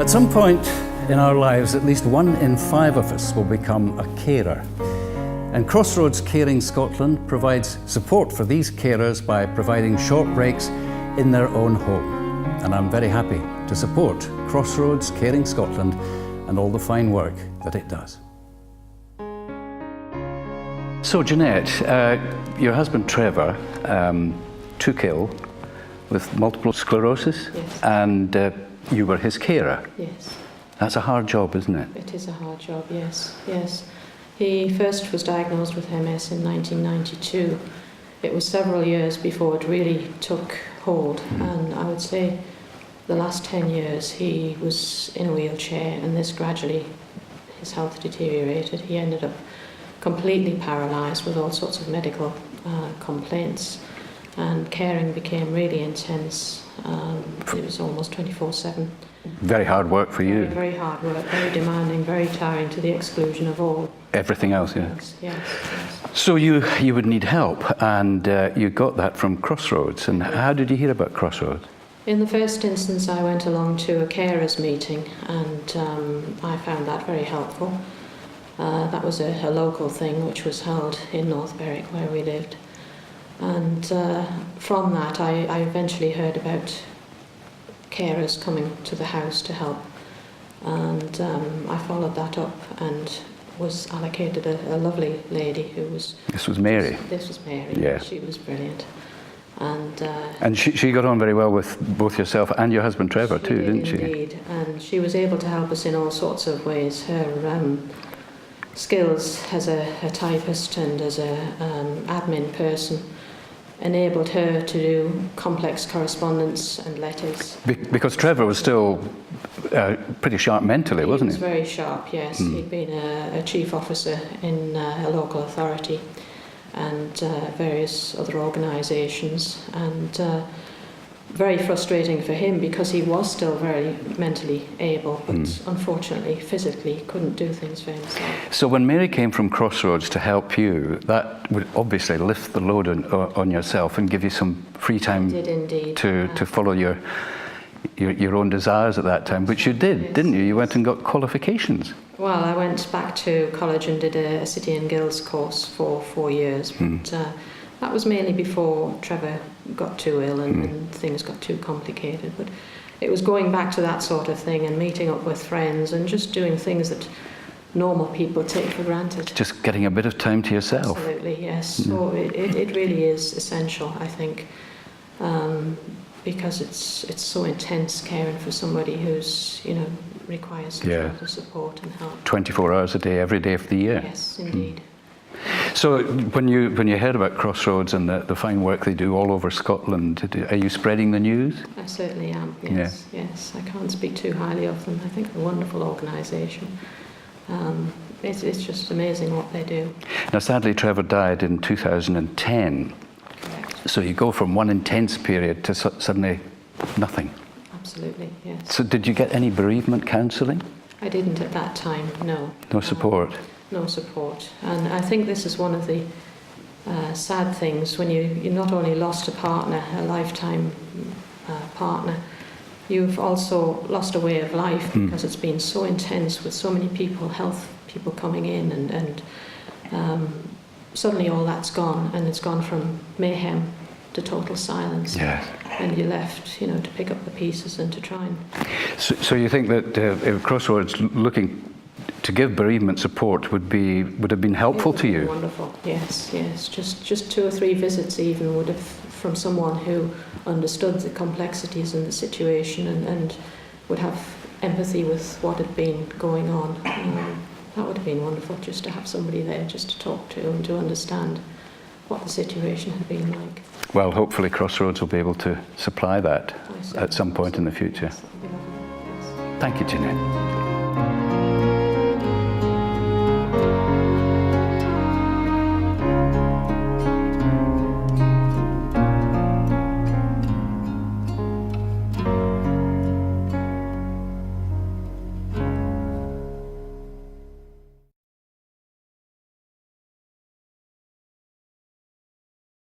At some point in our lives, at least 1 in 5 of us will become a carer. And Crossroads Caring Scotland provides support for these carers by providing short breaks in their own home. And I'm very happy to support Crossroads Caring Scotland and all the fine work that it does. So Jeanette, your husband Trevor took ill with multiple sclerosis. Yes. And you were his carer. Yes. That's a hard job, isn't it? It is a hard job, yes, yes. He first was diagnosed with MS in 1992. It was several years before it really took hold, and I would say the last 10 years he was in a wheelchair, and this gradually, his health deteriorated. He ended up completely paralysed with all sorts of medical complaints, and caring became really intense. It was almost 24/7. Very hard work for you. Very hard work, very demanding, very tiring, to the exclusion of all. Everything else, yeah. Yes. So you would need help, and you got that from Crossroads. And how did you hear about Crossroads? In the first instance, I went along to a carers meeting, and I found that very helpful. That was a local thing which was held in North Berwick, where we lived. And from that, I eventually heard about carers coming to the house to help. And I followed that up and was allocated a lovely lady who was... This was Mary? This was Mary. Yeah. She was brilliant. And she got on very well with both yourself and your husband Trevor too, didn't she? Indeed, and she was able to help us in all sorts of ways. Her skills as a typist and as an admin person enabled her to do complex correspondence and letters. Because Trevor was still pretty sharp mentally, wasn't he? He was very sharp, yes. He'd been a chief officer in a local authority and various other organisations, and very frustrating for him because he was still very mentally able, but unfortunately physically couldn't do things for himself. So when Mary came from Crossroads to help you, that would obviously lift the load on yourself and give you some free time. It did indeed. To follow your own desires at that time, which you did, yes. Didn't you? You went and got qualifications. Well, I went back to college and did a City and Guilds course for 4 years, but that was mainly before Trevor got too ill and things got too complicated. But it was going back to that sort of thing and meeting up with friends and just doing things that normal people take for granted. Just getting a bit of time to yourself. Absolutely, yes. So it really is essential, I think, because it's so intense caring for somebody who's, requires such a lot of support and help. 24 hours a day, every day of the year. Yes, indeed. So when you heard about Crossroads and the fine work they do all over Scotland, are you spreading the news? I certainly am, yes. Yeah. Yes, I can't speak too highly of them. I think they're a wonderful organisation. It's just amazing what they do. Now sadly Trevor died in 2010. Correct. So you go from one intense period to suddenly nothing. Absolutely, yes. So did you get any bereavement counselling? I didn't at that time, no. No support? No support. And I think this is one of the sad things when you not only lost a partner, a lifetime partner, you've also lost a way of life because it's been so intense with so many people, health people coming in, and suddenly all that's gone, and it's gone from mayhem to total silence. Yes. And you're left, to pick up the pieces and to try and... So you think that Crossroads looking to give bereavement support would have been helpful to you? Wonderful, yes. Just 2 or 3 visits even would have, from someone who understood the complexities and the situation and would have empathy with what had been going on. That would have been wonderful, just to have somebody there just to talk to and to understand what the situation had been like. Well, hopefully Crossroads will be able to supply that at some point in the future. Yes, that would be lovely. Yes. Thank you, Jeanette.